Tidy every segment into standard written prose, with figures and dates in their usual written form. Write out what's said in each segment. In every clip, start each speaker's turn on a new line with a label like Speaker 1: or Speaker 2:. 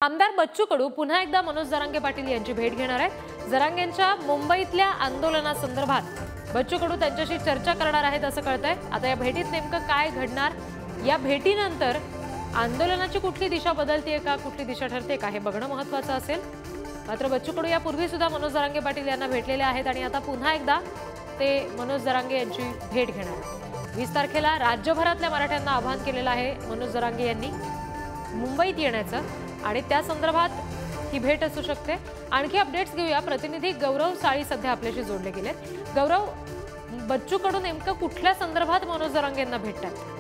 Speaker 1: आमदार बच्चू कडू पुन्हा एकदा मनोज जरांगे पाटील यांची भेट घेणार आहेत। जरांगेंच्या मुंबईतल्या आंदोलनासंदर्भात बच्चू कडू त्यांच्याशी चर्चा करणार आहेत असं कळतंय। आता या भेटीत नेमकं काय घडणार, या भेटीनंतर आंदोलनाची कुठली दिशा बदलतेय का, कुठली दिशा ठरते का हे बघणं महत्त्वाचं असेल। मात्र बच्चू कडू यापूर्वी सुद्धा मनोज जरांगे पाटील यांना भेटलेले आहेत आणि आता पुन्हा एकदा ते मनोज जरांगे यांची भेट घेणार आहेत। 20 तारखेला राज्यभरातल्या मराठ्यांना आवाहन केलेलं आहे मनोज जरांगे यांनी मुंबईत येण्याचं आणि त्या संदर्भात ही भेट असू शकते। आणखी अपडेट्स घेऊया। प्रतिनिधी गौरव साळी सध्या आपल्याशी जोडले गेलेत। गौरव, बच्चू कडू नेमकं कुठल्या संदर्भात मनोज जरांगे यांना भेटतात?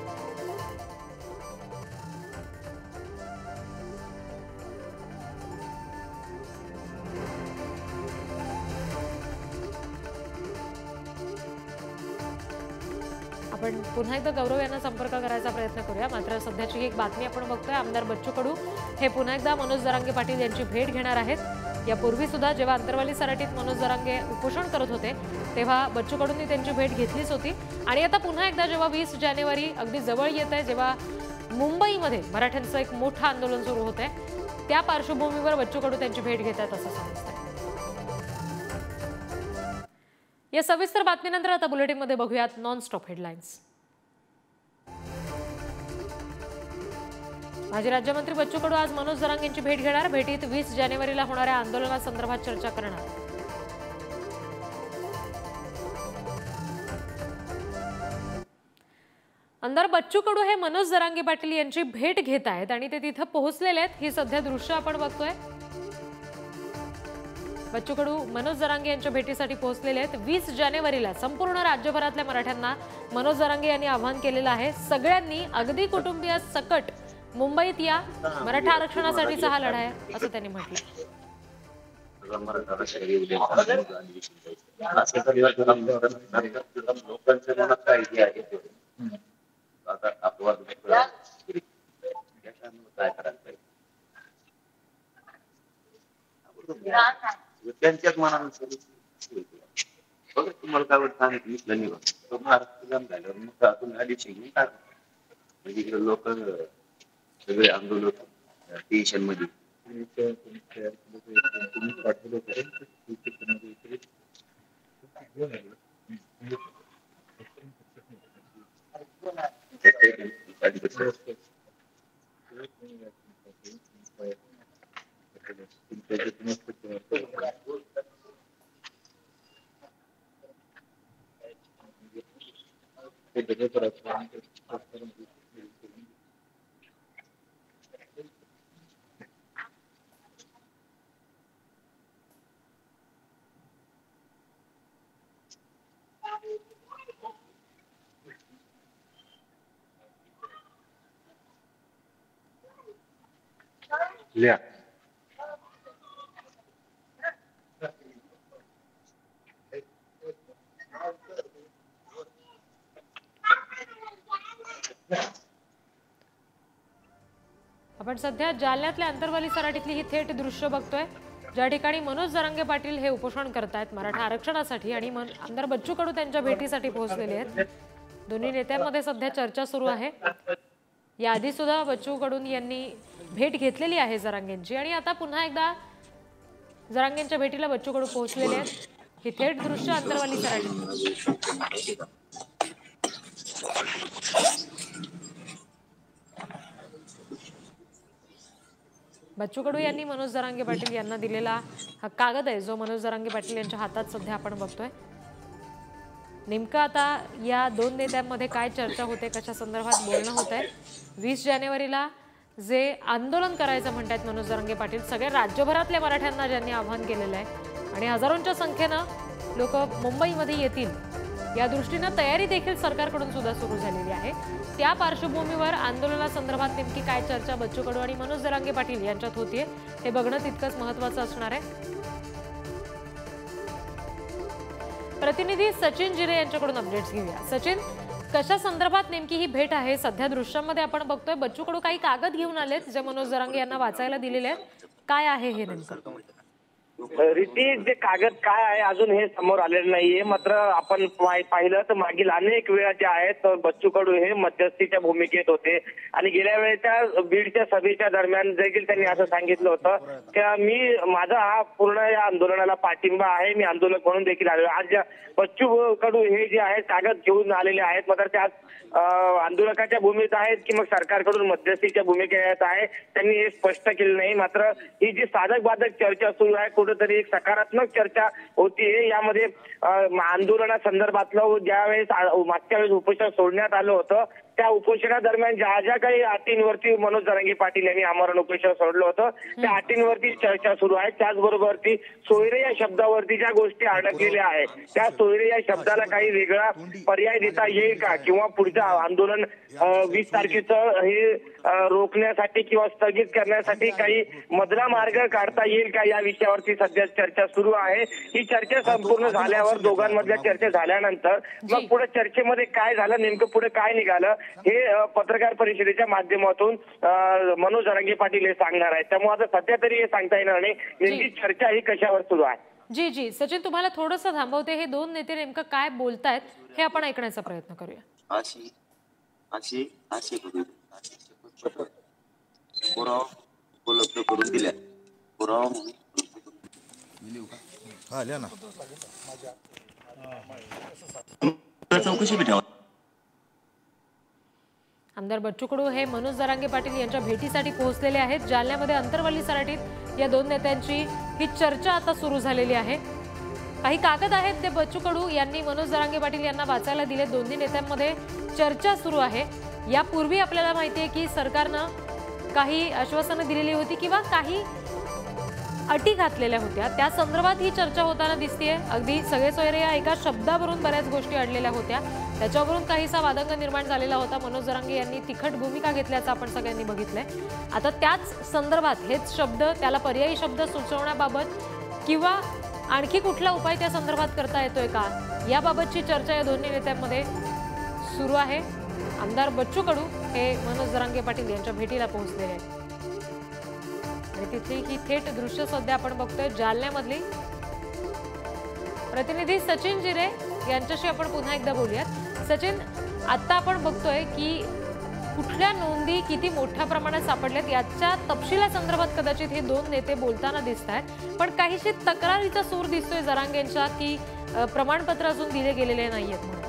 Speaker 1: आपण पुन्हा एकदा गौरव यांना संपर्क करायचा प्रयत्न करूया। मात्र सध्याची एक बातमी आपण बघतोय, आमदार बच्चू कडू हे पुन्हा एकदा मनोज जरांगे पाटील यांची भेट घेणार आहेत। यापूर्वी सुद्धा जेव्हा अंतरवाली सराटीत मनोज जरांगे उपोषण करत होते तेव्हा बच्चू कडूंनी त्यांची भेट घेतलीच होती आणि आता पुन्हा एकदा जेव्हा 20 जानेवारी अगदी जवळ येत आहे, जेव्हा मुंबईमध्ये मराठ्यांचं एक मोठं आंदोलन सुरू होत आहे, त्या पार्श्वभूमीवर बच्चू कडू त्यांची भेट घेतात असं समजतंय। या सविस्तर बातमीनंतर आता बुलेटिनमध्ये बघूयात नॉनस्टॉप हेडलाईन्स। माजी राज्यमंत्री बच्चू कडू आज मनोज जरांगेंची भेट घेणार। भेटीत 20 जानेवारीला होणाऱ्या आंदोलनासंदर्भात चर्चा करणार। आमदार बच्चू कडू हे मनोज जरांगे पाटील यांची भेट घेत आहेत आणि ते तिथे पोहोचलेले आहेत। ही सध्या दृश्य आपण बघतोय। बच्चू कडू मनोज जरांगे यांच्या भेटीसाठी पोहोचलेले आहेत। 20 जानेवारीला संपूर्ण राज्यभरातल्या मराठ्यांना मनोज जरांगे यांनी आवाहन केलेलं आहे। सगळ्यांनी अगदी कुटुंबीय सकट मुंबईत या, मराठा आरक्षणासाठीचा हा लढा आहे असं त्यांनी म्हटलं।
Speaker 2: त्यांच्याच मनानुसार बघा तुम्हाला काय वाटतं सांगितलं नाही तो महाराष्ट्र झाल्यावर मग आपण आधी शिकून टाक म्हणजे इकडे लोक सगळे आंदोलक टेन्शन मध्ये लिया
Speaker 1: आपण सध्या जालन्यातल्या अंतरवाली सराटीतली ही थेट दृश्य बघतोय, ज्या ठिकाणी मनोज जरांगे पाटील हे उपोषण करतायत मराठा आरक्षणासाठी आणि आमदार बच्चू कडू त्यांच्या भेटीसाठी पोहोचलेले आहेत। दोन्ही नेत्यांमध्ये सध्या चर्चा सुरू आहे। याआधी सुद्धा बच्चू कडू यांनी भेट घेतलेली आहे जरांगेंची आणि आता पुन्हा एकदा जरांगेंच्या भेटीला बच्चू कडू पोहोचलेले आहेत। ही थेट दृश्य अंतरवाली सराटी। बच्चू कडू यांनी मनोज जरांगे पाटील यांना दिलेला हा कागद आहे जो मनोज जरांगे पाटील यांच्या हातात सध्या आपण बघतोय। नेमकं आता या दोन नेत्यांमध्ये काय चर्चा होते, कशा संदर्भात बोलणं होत आहे। 20 जानेवारीला जे आंदोलन करायचं म्हणतात मनोज जरांगे पाटील, सगळ्या राज्यभरातल्या मराठ्यांना ज्यांनी आवाहन केलेलं आहे आणि हजारोंच्या संख्येनं लोक मुंबईमध्ये येतील या दृष्टीनं तयारी देखील सरकारकडून सुद्धा सुरू झालेली आहे। त्या पार्श्वभूमीवर आंदोलनासंदर्भात नेमकी काय चर्चा बच्चू कडू आणि मनोज जरांगे पाटील यांच्यात होतीये हे बघणं तितकंच महत्त्वाचं असणार आहे। प्रतिनिधी सचिन जिरे यांच्याकडून अपडेट्स घेऊया। सचिन, कशा संदर्भात नेमकी ही भेट आहे? सध्या दृश्यांमध्ये आपण बघतोय बच्चू कडू काही कागद घेऊन आलेत जे मनोज जरांगे यांना वाचायला दिलेले आहेत, काय आहे हे नेमकं?
Speaker 3: रीती जे कागद काय आहे अजून हे समोर आलेलं नाहीये. मात्र आपण पाहिलं तर मागील अनेक वेळा जे आहेत बच्चू कडू हे मध्यस्थीच्या भूमिकेत होते आणि गेल्या वेळेच्या बीडच्या सभेच्या दरम्यान देखील त्यांनी असं सांगितलं होतं की माझा हा पूर्ण या आंदोलनाला पाठिंबा आहे, मी आंदोलक म्हणून देखील आलेलो. आज बच्चू कडू हे जे आहेत कागद घेऊन आलेले आहेत, मात्र त्या आंदोलकाच्या भूमिकेत आहेत की मग सरकारकडून मध्यस्थीच्या भूमिकेत आहे त्यांनी हे स्पष्ट केलं नाही. मात्र ही जी साधक बाधक चर्चा सुरू आहे कुठेतरी एक सकारात्मक चर्चा होतीये. यामध्ये आंदोलनासंदर्भातलं ज्यावेळेस मागच्या वेळेस उपोषण सोडण्यात आलं होतं त्या उपोषणादरम्यान ज्या काही अटींवरती मनोज जरांगे पाटील यांनी आमरण उपोषण सोडलं होतं त्या अटींवरती चर्चा सुरू आहे. त्याचबरोबर सोयरे या शब्दावरती ज्या गोष्टी अडकलेल्या आहेत त्या सोयरे या शब्दाला काही वेगळा पर्याय देता येईल का, किंवा पुढचं आंदोलन 20 तारखेचं हे रोखण्यासाठी किंवा स्थगित करण्यासाठी काही मधला मार्ग काढता येईल का, या विषयावरती सध्या चर्चा सुरू आहे. ही चर्चा संपूर्ण झाल्यावर दोघांमधल्या चर्चा झाल्यानंतर मग पुढे चर्चेमध्ये काय झालं, नेमकं पुढे काय निघालं हे पत्रकार परिषदेच्या माध्यमातून मनोज जरांगे पाटील हे सांगणार आहेत. त्यामुळे आता सध्या तरी हे सांगता येणार नाही नेमकी चर्चा ही कशावर सुरू आहे.
Speaker 1: जी जी सचिन, तुम्हाला थोडंसं थांबवते. हे दोन नेते नेमकं काय बोलतायत हे आपण ऐकण्याचा प्रयत्न करूया.
Speaker 2: पुरावा उपलब्ध करून दिल्या. पुरावा चौकशी ठेवा.
Speaker 1: आमदार बच्चू कडू हे मनोज जरांगे पाटील यांच्या भेटीसाठी पोहोचलेले आहेत. जालन्यामध्ये अंतरवली सराटीत या दोन नेत्यांची ही चर्चा आता सुरू झालेली आहे. काही कागद आहेत ते बच्चू कडू यांनी मनोज जरांगे पाटील यांना वाचायला दिले. दोन्ही नेत्यांमध्ये चर्चा सुरू आहे. यापूर्वी आपल्याला माहिती आहे की सरकारनं काही आश्वासनं दिलेली होती किंवा काही अटी घातलेल्या होत्या, त्या संदर्भात ही चर्चा होताना दिसतेय. अगदी सगळे सोयरे या एका शब्दावरून बऱ्याच गोष्टी अडलेल्या होत्या, त्याच्यावरून काहीसा वादंग निर्माण झालेला होता. मनोज जरांगे यांनी तिखट भूमिका घेतल्याचं आपण सगळ्यांनी बघितलंय. आता त्याच संदर्भात हेच शब्द, त्याला पर्यायी शब्द सुचवण्याबाबत किंवा आणखी कुठला उपाय त्या संदर्भात करता येतोय का, याबाबतची चर्चा या दोन्ही नेत्यांमध्ये सुरू आहे. आमदार बच्चू कडू हे मनोज जरांगे पाटील यांच्या भेटीला पोहोचलेले आहेत आणि तिथली ही थेट दृश्य सध्या आपण बघतोय. जालन्यामधली प्रतिनिधी सचिन जिरे यांच्याशी आपण पुन्हा एकदा बोलूयात. सचिन, आता आपण बघतोय की कुठल्या नोंदी किती मोठ्या प्रमाणात सापडल्यात याच्या तपशिलासंदर्भात कदाचित हे दोन नेते बोलताना दिसत आहेत, पण काहीशी तक्रारीचा सूर दिसतोय जरांगेंच्या की प्रमाणपत्र अजून दिले गेलेले नाहीयेत म्हणून.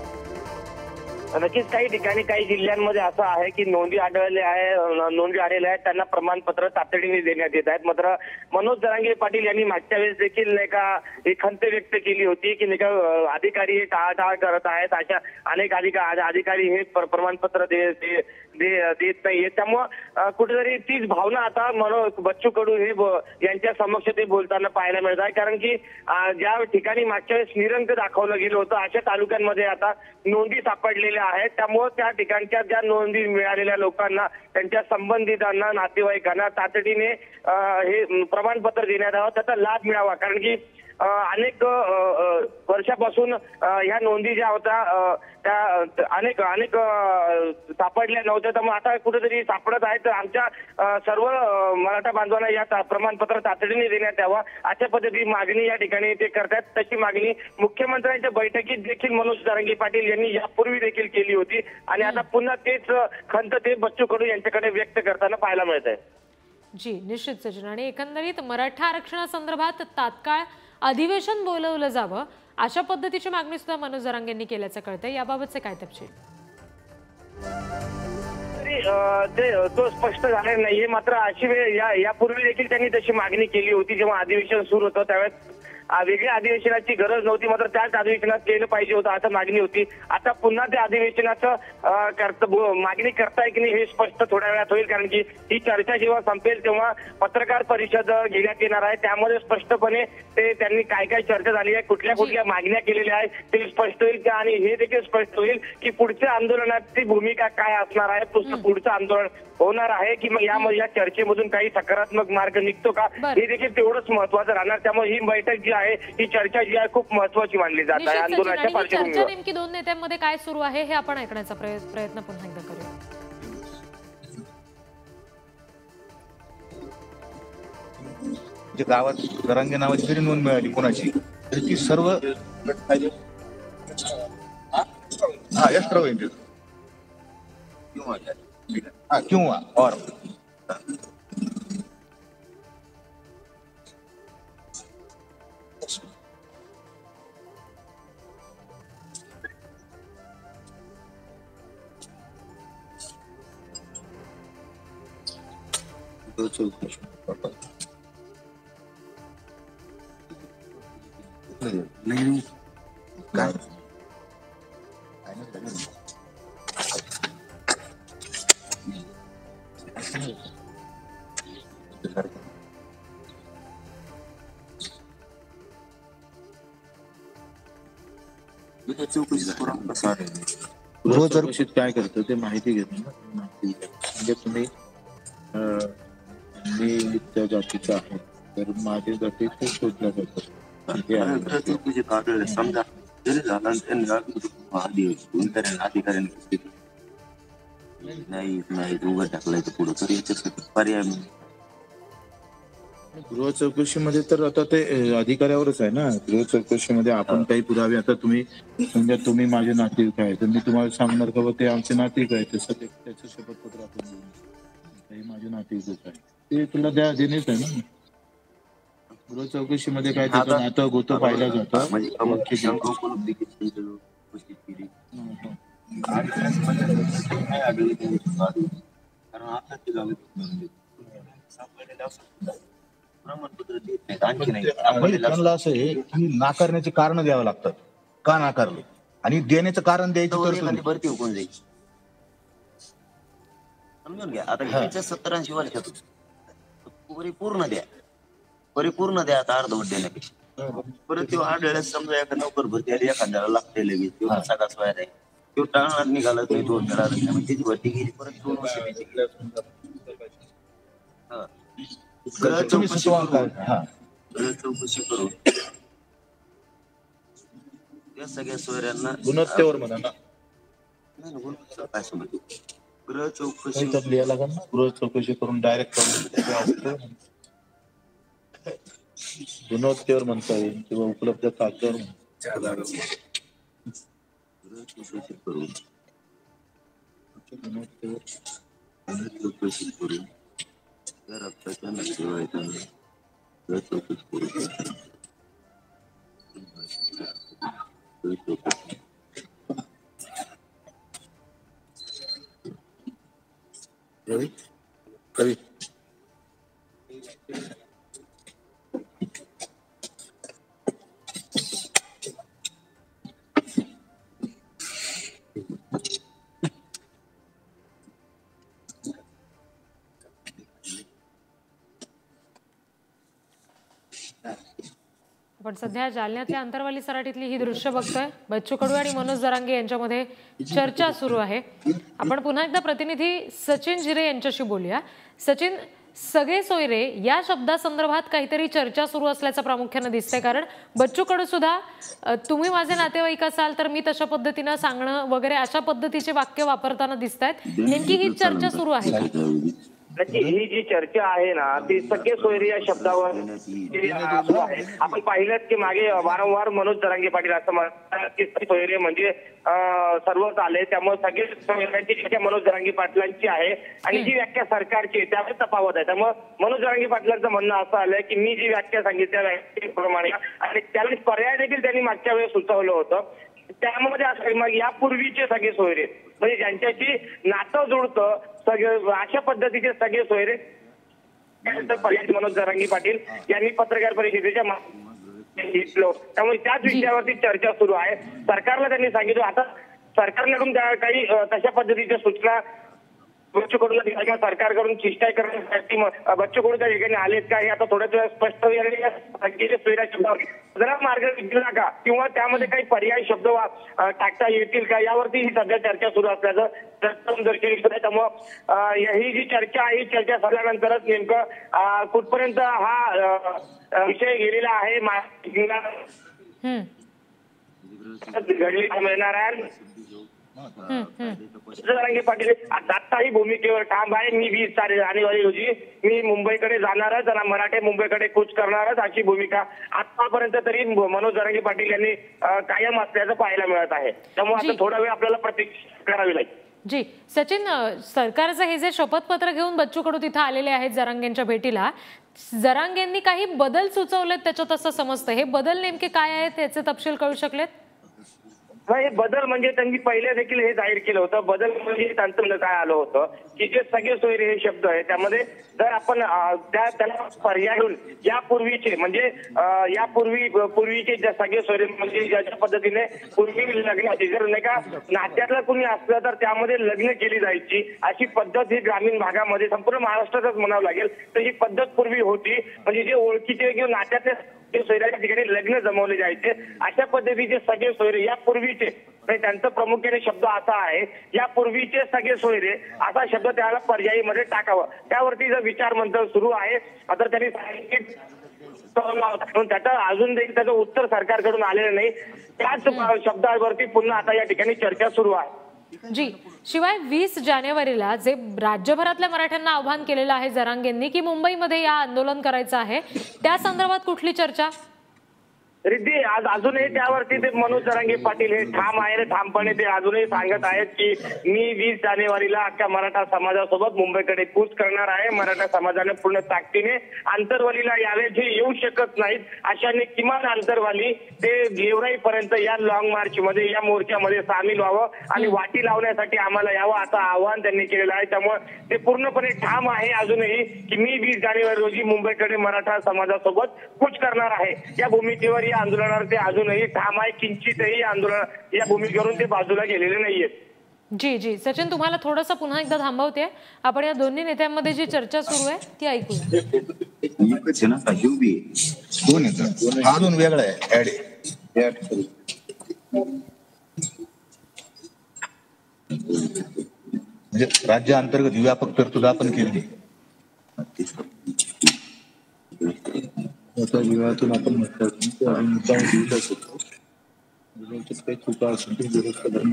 Speaker 3: नक्कीच काही ठिकाणी काही जिल्ह्यांमध्ये असं आहे की नोंदी आढळल्या आहेत त्यांना प्रमाणपत्र तातडीने देण्यात येत आहेत. मात्र मनोज जरांगे पाटील यांनी मागच्या वेळेस देखील नाही का एक खंत व्यक्त केली होती की नाही का अधिकारी हे टाळाटाळ करत आहेत, अशा अनेक अधिकारी हे प्रमाणपत्र देत नाहीये. त्यामुळं कुठेतरी तीच भावना आता बच्चू कडू हे यांच्या समक्ष ते बोलताना पाहायला मिळत आहे. कारण की ज्या ठिकाणी मागच्या वेळेस निरंक दाखवलं गेलं होतं अशा तालुक्यांमध्ये आता नोंदी सापडलेल्या आहेत. त्यामुळे त्या ठिकाणच्या ज्या नोंदी मिळालेल्या लोकांना, त्यांच्या संबंधितांना, नातेवाईकांना तातडीने हे प्रमाणपत्र देण्यात यावं, त्याचा लाभ मिळावा. कारण की अनेक वर्षापासून ह्या नोंदी ज्या होत्या त्या अनेक सापडल्या नव्हत्या. त्यामुळे आता कुठेतरी सापडत आहेत. तर आमच्या सर्व मराठा बांधवांना या प्रमाणपत्र तातडीने देण्यात यावं अशा पद्धतीची मागणी या ठिकाणी ते करतात. तशी मागणी मुख्यमंत्र्यांच्या बैठकीत देखील मनोज जरांगे पाटील यांनी यापूर्वी देखील केली होती आणि आता पुन्हा तेच खंत ते बच्चू कडू यांच्याकडे व्यक्त करताना पाहायला मिळत आहे.
Speaker 1: जी निश्चित सचिन, आणि एकंदरीत मराठा आरक्षणासंदर्भात तात्काळ अधिवेशन बोलवलं जावं अशा पद्धतीची मागणी सुद्धा मनोज जरांगेंनी केल्याचं कळतंय. याबाबतचे काय तपशील?
Speaker 3: तो स्पष्ट झालेला नाहीये. मात्र अशी वेळ यापूर्वी देखील त्यांनी तशी मागणी केली होती. जेव्हा अधिवेशन सुरू होतं त्यावेळेस वेगळ्या अधिवेशनाची गरज नव्हती, मात्र त्याच अधिवेशनात केलं पाहिजे होतं असं मागणी होती. आता पुन्हा त्या अधिवेशनाचं मागणी करताय की नाही हे स्पष्ट थोड्या वेळात होईल. कारण की ही चर्चा जेव्हा संपेल तेव्हा पत्रकार परिषद घेण्यात येणार आहे. त्यामध्ये स्पष्टपणे ते त्यांनी काय काय चर्चा झाली आहे, कुठल्या मागण्या केलेल्या आहेत ते स्पष्ट होईल. आणि हे देखील स्पष्ट होईल की पुढच्या आंदोलनाची भूमिका काय असणार आहे, पुढचं आंदोलन होणार आहे की मग या चर्चेमधून काही सकारात्मक मार्ग निघतो का, हे देखील तेवढंच महत्वाचं राहणार. त्यामुळे ही बैठक जी आहे, ही चर्चा जी आहे खूप महत्वाची मानली जात आहे आंदोलनाच्या पार्श्वभूमीवर.
Speaker 1: नेमकी दोन नेत्यांमध्ये काय सुरू आहे हे आपण ऐकण्याचा प्रयत्न पुन्हा एकदा करूया.
Speaker 4: जे गावात जरांगे नावाची जरी नोंद मिळाली कोणाची तरी ती सर्व एक्स्ट्रा होईल किंवा और
Speaker 2: नाही काय
Speaker 4: चौकशीत काय करतं ते माहिती घेत म्हणजे तुम्ही मी त्या जातीचा आहे तर माझ्या जातीत शोधल्या जातात
Speaker 2: चौकशी काढलेलं समजा जरी झाला त्यांनी अधिकाऱ्यांनी नाही उघड टाकलाय तर पुढं तर याच्यासाठी पर्याय
Speaker 4: गृह चौकशीमध्ये तर आता ते अधिकाऱ्यावरच आहे ना. गृह चौकशीमध्ये आपण काही पुरावे आता तुम्ही समजा तुम्ही माझे नातेवाईक आहे तर मी तुम्हाला सांगणार का ते आमचे नातेवाईक आहे तसं त्याचं शपथपत्र आपण काही माझे नातेवाईक आहे ते तुला देणेच आहे ना. गृह चौकशीमध्ये काय त्याचं नातं गोतं पाहिलं जातं त्यांना असं आहे की नाकारण्याचे कारण द्यावं लागतात का नाकारले आणि देण्याचं कारण द्यायचं तर
Speaker 2: भरती कोण जाईल समजून घ्या. आता 70-80 वर्षातून परिपूर्ण द्या आता अर्धवट देण्यापेक्षा परत तो आढळल्यास समजा एका नोकर भरती आली एखाद्याला लागते लगेच किंवा सगळा सोया आहे तो टाळणार निघाला नाही 2 मिळाला नाही त्याची भरती गेली परत 2 वर्ष चौकशी करून त्या सगळ्या सोयऱ्यांना
Speaker 4: गुणवत्तेवर म्हणा ना
Speaker 2: काय समजतो गृह चौकशी
Speaker 4: गृह चौकशी करून डायरेक्ट गुणवत्तेवर म्हणता येईल किंवा उपलब्ध कागदावर
Speaker 2: गृह चौकशी करून चौकशी करून त्या रक्ताच्या नातेवाईकांना गृह चौकशी करून
Speaker 4: कवी
Speaker 1: आपण सध्या जालन्यातल्या अंतरवाली सराटीतली ही दृश्य बघतोय. बच्चू कडू आणि मनोज जरांगे यांच्यामध्ये चर्चा सुरू आहे. आपण पुन्हा एकदा प्रतिनिधी सचिन जिरे यांच्याशी बोलूया. सचिन, सगळे सोयरे या शब्दासंदर्भात काहीतरी चर्चा सुरू असल्याचं प्रामुख्याने दिसतंय, कारण बच्चू कडू सुद्धा तुम्ही माझे नातेवाईक असाल तर मी तशा पद्धतीनं सांगणं वगैरे अशा पद्धतीचे वाक्य वापरताना दिसतायत. नेमकी ही चर्चा सुरू आहे का?
Speaker 3: ही जी चर्चा आहे ना ती सगळे सोयरे या शब्दावर आहे. आपण पाहिलं की मागे वारंवार मनोज जरांगे पाटील असं म्हणतात की सोयरे म्हणजे सर्वच आले त्यामुळे सगळे सोयऱ्यांची व्याख्या मनोज जरांगे पाटलांची आहे आणि जी व्याख्या सरकारची आहे त्यामध्ये तफावत आहे. त्यामुळे मनोज जरांगे पाटलांचं म्हणणं असं आलंय की मी जी व्याख्या सांगितली त्या व्याख्येप्रमाणे आणि त्याला पर्याय देखील त्यांनी मागच्या वेळेस सुचवलं होतं. त्यामध्ये असं मग यापूर्वीचे सगळे सोयरे म्हणजे ज्यांच्याशी नातं जुळतं सगळे अशा पद्धतीचे सगळे सोयरे पर्याय मनोज जरांगे पाटील यांनी पत्रकार परिषदेच्या त्यामुळे त्याच विषयावरती चर्चा सुरू आहे. सरकारला त्यांनी सांगितलं आता सरकारकडून काही तशा पद्धतीच्या सूचना बच्चू कडूला किंवा सरकारकडून शिष्टाई करण्यासाठी बच्चू कडू त्या ठिकाणी आलेत का हे आता थोड्याच वेळा स्पष्ट होईल. शब्दावर जरा मार्ग दिला का किंवा त्यामध्ये काही पर्यायी शब्द टाकता येतील का यावरती ही सध्या चर्चा सुरू असल्याचं दर्शनी होत आहे. त्यामुळं ही जी चर्चा आहे ही चर्चा झाल्यानंतरच नेमकं कुठपर्यंत हा विषय गेलेला आहे घडली मिळणार आहे. जरांगे पाटील आताही भूमिकेवर ठाम आहे. मी 20 जानेवारी रोजी मी मुंबईकडे जाणारच आणि मराठे मुंबईकडे कूच करणारच अशी भूमिका आतापर्यंत तरी मनोज जरांगे पाटील यांनी कायम असल्याचं पाहायला मिळत आहे. त्यामुळे आता थोडा वेळ आपल्याला प्रतीक्षा करावी लागेल.
Speaker 1: जी सचिन, सरकारचं हे जे शपथपत्र घेऊन बच्चू कडू तिथे आलेले आहेत जरांगेंच्या भेटीला, जरांगेंनी काही बदल सुचवलेत त्याच्यात असं समजतं. हे बदल नेमके काय आहेत त्याचे तपशील कळू शकलेत?
Speaker 3: नाही, बदल म्हणजे त्यांनी पहिले देखील हे जाहीर केलं होतं. बदल म्हणजे त्यांचं काय आलं होतं की जे सगळे सोयरे हे शब्द आहे त्यामध्ये जर आपण त्याला पर्याय यापूर्वीचे म्हणजे पूर्वीचे ज्या सगळे सोयरे म्हणजे ज्या पद्धतीने पूर्वी लग्नाची जर नाही का नात्यातलं कुणी असलं तर त्यामध्ये लग्न केली जायची अशी पद्धत ही ग्रामीण भागामध्ये संपूर्ण महाराष्ट्रातच म्हणावं लागेल तर ही पद्धत पूर्वी होती. म्हणजे जे ओळखीचे किंवा नात्यातले सोयऱ्याच्या ठिकाणी लग्न जमवले जायचे अशा पद्धतीचे सगळे सोयरे यापूर्वीचे त्यांचा प्रामुख्याने शब्द असा आहे यापूर्वीचे सगळे सोयरे असा शब्द त्याला पर्यायीमध्ये टाकावं. त्यावरती जर विचार मंथन सुरू आहे. आता त्यांनी सांगितलं त्याचं अजून देखील त्याचं उत्तर सरकारकडून आलेलं नाही. त्याच शब्दावरती पुन्हा आता या ठिकाणी चर्चा सुरू आहे.
Speaker 1: जी, शिवाय 20 जानेवारीला जे राज्यभरातल्या मराठ्यांना आव्हान केलेलं आहे जरांगेंनी की मुंबईमध्ये या आंदोलन करायचं आहे, त्या संदर्भात कुठली चर्चा?
Speaker 3: रिद्धी आज अजूनही त्यावरती ते मनोज जरांगे पाटील हे ठाम आहे. ठामपणे ते अजूनही सांगत आहेत की मी 20 जानेवारीला अख्ख्या मराठा समाजासोबत मुंबईकडे कूच करणार आहे. मराठा समाजाने पूर्ण ताकदीने आंतरवालीला यावे जे येऊ शकत नाहीत अशाने किमान आंतरवाली ते गेवराईपर्यंत या लॉंग मार्च मध्ये या मोर्चामध्ये सामील व्हावं आणि वाटी लावण्यासाठी आम्हाला यावं असं आवाहन त्यांनी केलेलं आहे. त्यामुळे ते पूर्णपणे ठाम आहे अजूनही की मी 20 जानेवारी रोजी मुंबईकडे मराठा समाजासोबत कूच करणार आहे. या भूमिकेवर या आंदोलनावर ते अजूनही ठाम आहे. किंचितही आंदोलन या भूमिकेवरून ते बाजूला गेलेले नाहीये.
Speaker 1: जी जी सचिन, तुम्हाला थोडंसं पुन्हा एकदा थांबवते. आपण या दोन्ही नेत्यांमध्ये जी चर्चा सुरू आहे ती ऐकूया.
Speaker 5: अजून वेगळं आहे म्हणजे राज्य अंतर्गत व्यापक तरतूद आपण केली.
Speaker 4: आता विवाहातून आपण म्हटलं की आम्ही मुद्दाम दिवस होतो काही चुका असेल तर विरोध आपण